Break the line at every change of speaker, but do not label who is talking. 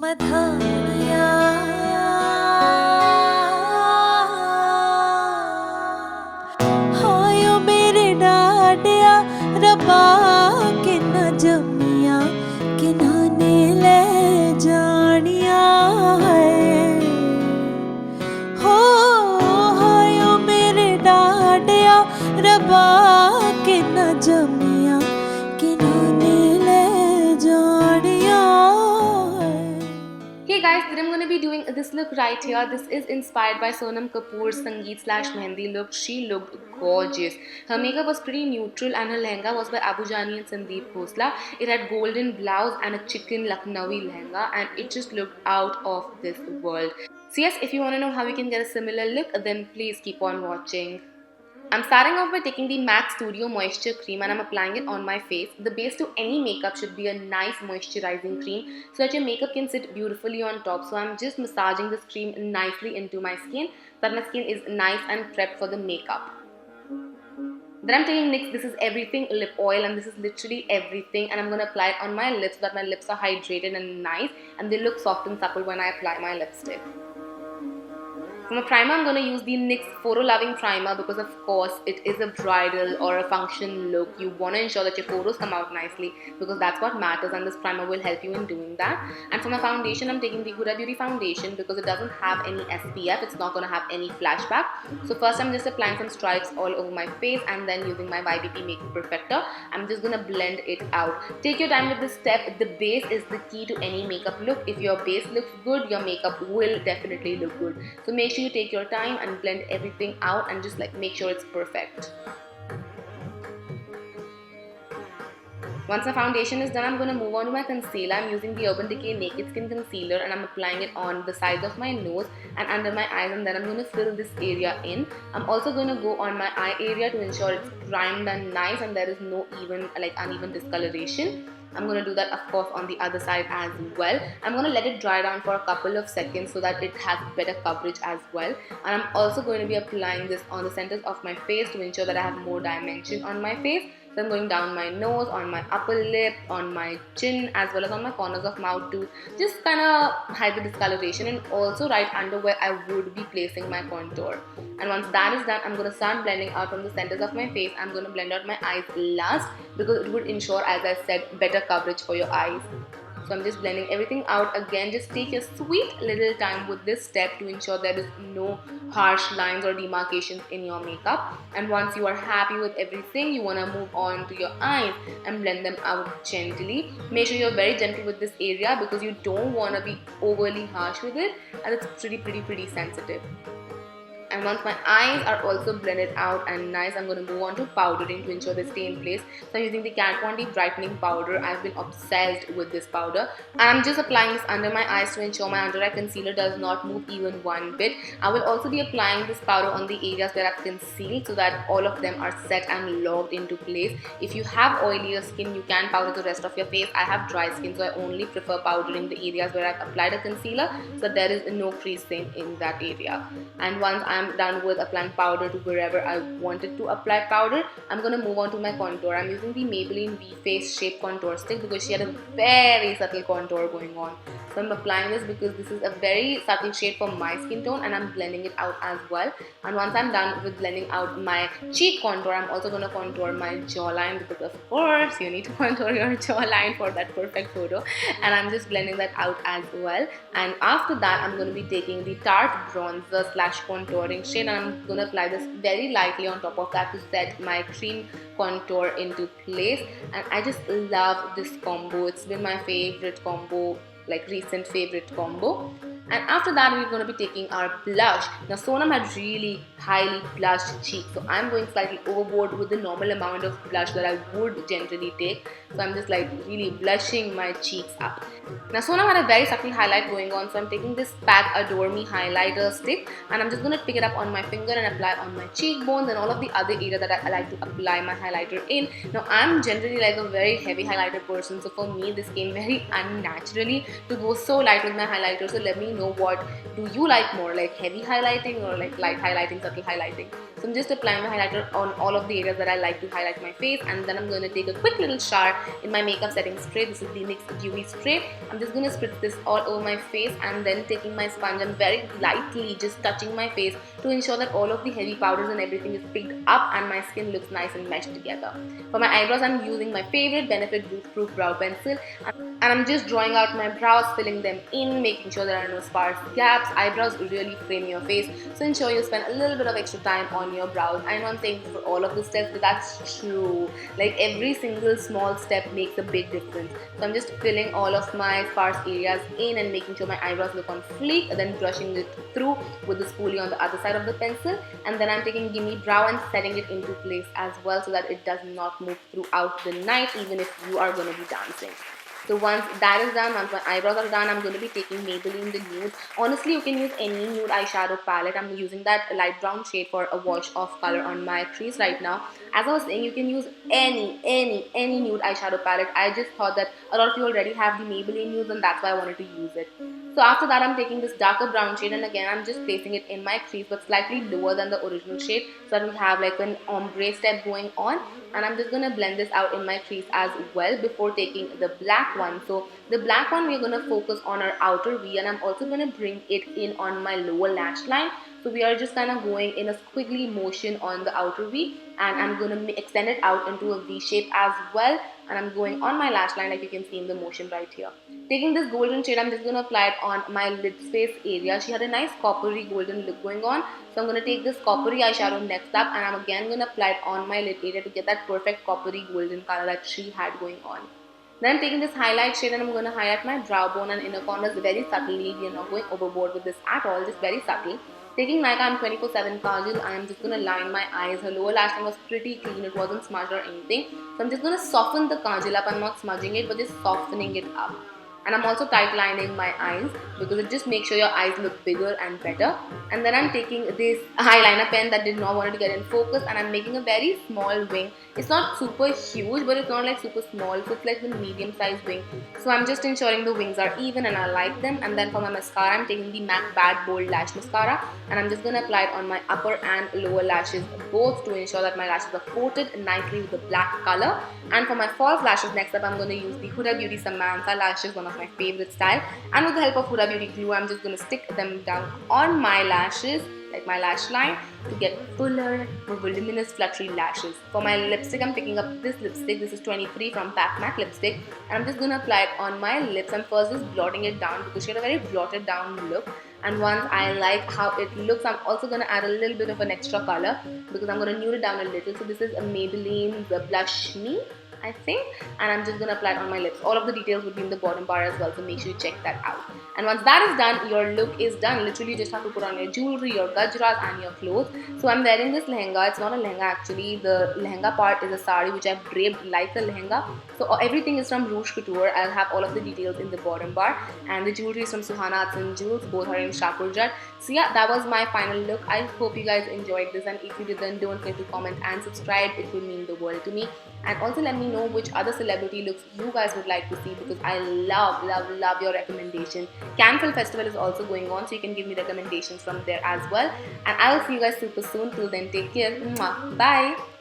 मधानिया हायो मेरे डाडिया रबा के न जमिया कि नाने ले जानिया है हो हायो मेरे डाडिया रबा के न जमिया कि नाने ले जानिया है।
Hey guys, today I'm going to be doing this look right here. This is inspired by Sonam Kapoor's Sangeet / Mehendi look. She looked gorgeous. Her makeup was pretty neutral and her lehenga was by Abu Jani and Sandeep Khosla. It had golden blouse and a chicken Lucknowi lehenga and it just looked out of this world. So yes, if you want to know how you can get a similar look, then please keep on watching. I'm starting off by taking the MAC Studio Moisture Cream and I'm applying it on my face. The base to any makeup should be a nice moisturizing cream so that your makeup can sit beautifully on top. So I'm just massaging this cream nicely into my skin so that my skin is nice and prepped for the makeup. Then I'm taking NYX This Is Everything lip oil and this is literally everything, and I'm going to apply it on my lips so that my lips are hydrated and nice and they look soft and supple when I apply my lipstick. For my primer, I'm going to use the NYX Photo Loving Primer because of course it is a bridal or a function look. You want to ensure that your photos come out nicely because that's what matters, and this primer will help you in doing that. And for my foundation, I'm taking the Huda Beauty foundation because it doesn't have any SPF. It's not going to have any flashback. So first I'm just applying some stripes all over my face and then using my YBP Makeup Perfector, I'm just going to blend it out. Take your time with this step. The base is the key to any makeup look. If your base looks good, your makeup will definitely look good. So make sure you take your time and blend everything out and just like make sure it's perfect. Once my foundation is done, I'm going to move on to my concealer. I'm using the Urban Decay Naked Skin Concealer and I'm applying it on the sides of my nose and under my eyes, and then I'm going to fill this area in. I'm also going to go on my eye area to ensure it's primed and nice and there is no uneven discoloration. I'm going to do that of course on the other side as well. I'm going to let it dry down for a couple of seconds so that it has better coverage as well. And I'm also going to be applying this on the centers of my face to ensure that I have more dimension on my face. So I'm going down my nose, on my upper lip, on my chin, as well as on my corners of mouth to just kind of hide the discoloration, and also right under where I would be placing my contour. And once that is done, I'm going to start blending out from the centers of my face. I'm going to blend out my eyes last because it would ensure, as I said, better coverage for your eyes. So I'm just blending everything out. Again, just take your sweet little time with this step to ensure there is no harsh lines or demarcations in your makeup. And once you are happy with everything, you want to move on to your eyes and blend them out gently. Make sure you're very gentle with this area because you don't want to be overly harsh with it, and it's pretty sensitive. And once my eyes are also blended out and nice, I'm going to move on to powdering to ensure they stay in place. So I'm using the Kat Von D Brightening Powder. I've been obsessed with this powder. And I'm just applying this under my eyes to ensure my under eye concealer does not move even one bit. I will also be applying this powder on the areas where I've concealed so that all of them are set and locked into place. If you have oilier skin, you can powder the rest of your face. I have dry skin, so I only prefer powdering the areas where I've applied a concealer so that there is no creasing in that area. And once I'm done with applying powder to wherever I wanted to apply powder, I'm going to move on to my contour. I'm using the Maybelline V-Face Shape Contour Stick because she had a very subtle contour going on. So I'm applying this because this is a very subtle shade for my skin tone and I'm blending it out as well. And once I'm done with blending out my cheek contour, I'm also going to contour my jawline because of course you need to contour your jawline for that perfect photo. And I'm just blending that out as well. And after that, I'm going to be taking the Tarte Bronzer / Contouring shade and I'm going to apply this very lightly on top of that to set my cream contour into place. And I just love this combo. It's been my favorite combo, like recent favorite combo. And after that, we're going to be taking our blush. Now Sonam had really highly blushed cheeks, so I'm going slightly overboard with the normal amount of blush that I would generally take. So I'm just like really blushing my cheeks up. Now Sonam had a very subtle highlight going on, so I'm taking this PAC Adore Me highlighter stick and I'm just going to pick it up on my finger and apply on my cheekbones and all of the other area that I like to apply my highlighter in. Now I'm generally like a very heavy highlighter person, so for me this came very unnaturally to go so light with my highlighter. So let me know, what do you like more, like heavy highlighting or like light highlighting, subtle highlighting? So I'm just applying my highlighter on all of the areas that I like to highlight my face, and then I'm going to take a quick little shower in my makeup setting spray. This is the NYX Dewy Spray. I'm just going to spritz this all over my face, and then taking my sponge and very lightly just touching my face to ensure that all of the heavy powders and everything is picked up and my skin looks nice and meshed together. For my eyebrows, I'm using my favorite Benefit Roof Proof Brow Pencil, and I'm just drawing out my brows, filling them in, making sure there are no sparse gaps. Eyebrows really frame your face, so ensure you spend a little bit of extra time on your brows. I know I'm saying for all of the steps, but that's true. Like every single small step makes a big difference. So I'm just filling all of my sparse areas in and making sure my eyebrows look on fleek, then brushing it through with the spoolie on the other side of the pencil, and then I'm taking Gimme Brow and setting it into place as well so that it does not move throughout the night, even if you are going to be dancing. So once that is done, once my eyebrows are done, I'm going to be taking Maybelline The Nude. Honestly, you can use any nude eyeshadow palette. I'm using that light brown shade for a wash of color on my crease right now. As I was saying, you can use any nude eyeshadow palette. I just thought that a lot of you already have the Maybelline nudes, and that's why I wanted to use it. So after that, I'm taking this darker brown shade, and again I'm just placing it in my crease but slightly lower than the original shade so that we have like an ombre step going on, and I'm just going to blend this out in my crease as well before taking the black one. So the black one, we're going to focus on our outer V, and I'm also going to bring it in on my lower lash line. So we are just kind of going in a squiggly motion on the outer V, and I'm going to extend it out into a V shape as well, and I'm going on my lash line like you can see in the motion right here. Taking this golden shade, I'm just going to apply it on my lid space area. She had a nice coppery golden look going on, so I'm going to take this coppery eyeshadow next up, and I'm again going to apply it on my lid area to get that perfect coppery golden color that she had going on. Then I'm taking this highlight shade and I'm going to highlight my brow bone and inner corners very subtly. We are not going overboard with this at all, just very subtle. Taking Nykaa M24/7 Kajal, I am just going to line my eyes. Her lower lash line was pretty clean, it wasn't smudged or anything. So I'm just going to soften the Kajal up. I'm not smudging it, but just softening it up. And I'm also tight lining my eyes because it just makes sure your eyes look bigger and better. And then I'm taking this eyeliner pen that did not want to get in focus, and I'm making a very small wing. It's not super huge, but it's not like super small, so it's like the medium sized wing. So I'm just ensuring the wings are even and I like them. And then for my mascara, I'm taking the MAC Bad Bold Lash Mascara, and I'm just going to apply it on my upper and lower lashes both to ensure that my lashes are coated nicely with the black color. And for my false lashes, next up I'm going to use the Huda Beauty Samantha lashes, one of my favorite style, and with the help of Huda Beauty glue, I'm just going to stick them down on my lashes, like my lash line, to get fuller, more voluminous, fluttery lashes. For my lipstick, I'm picking up this lipstick. This is 23 from Pac Mac lipstick, and I'm just going to apply it on my lips. I'm first just blotting it down because she had a very blotted down look. And once I like how it looks, I'm also going to add a little bit of an extra color because I'm going to nude it down a little. So this is a Maybelline The Blush Me, I think, and I'm just going to apply it on my lips. All of the details would be in the bottom bar as well, so make sure you check that out. And once that is done, your look is done. Literally, you just have to put on your jewelry, your gajras and your clothes. So I'm wearing this lehenga. It's not a lehenga actually. The lehenga part is a sari which I've draped like a lehenga. So everything is from Rouge Couture. I'll have all of the details in the bottom bar. And the jewelry is from Suhana Arts and Jewels. Both are in Shapur Jat. So yeah, that was my final look. I hope you guys enjoyed this, and if you did, then don't forget to comment and subscribe. It would mean the world to me. And also let me know which other celebrity looks you guys would like to see, because I love your recommendation. Cannes Film Festival is also going on, so you can give me recommendations from there as well. And I will see you guys super soon. Till then, take care. Mwah. Bye.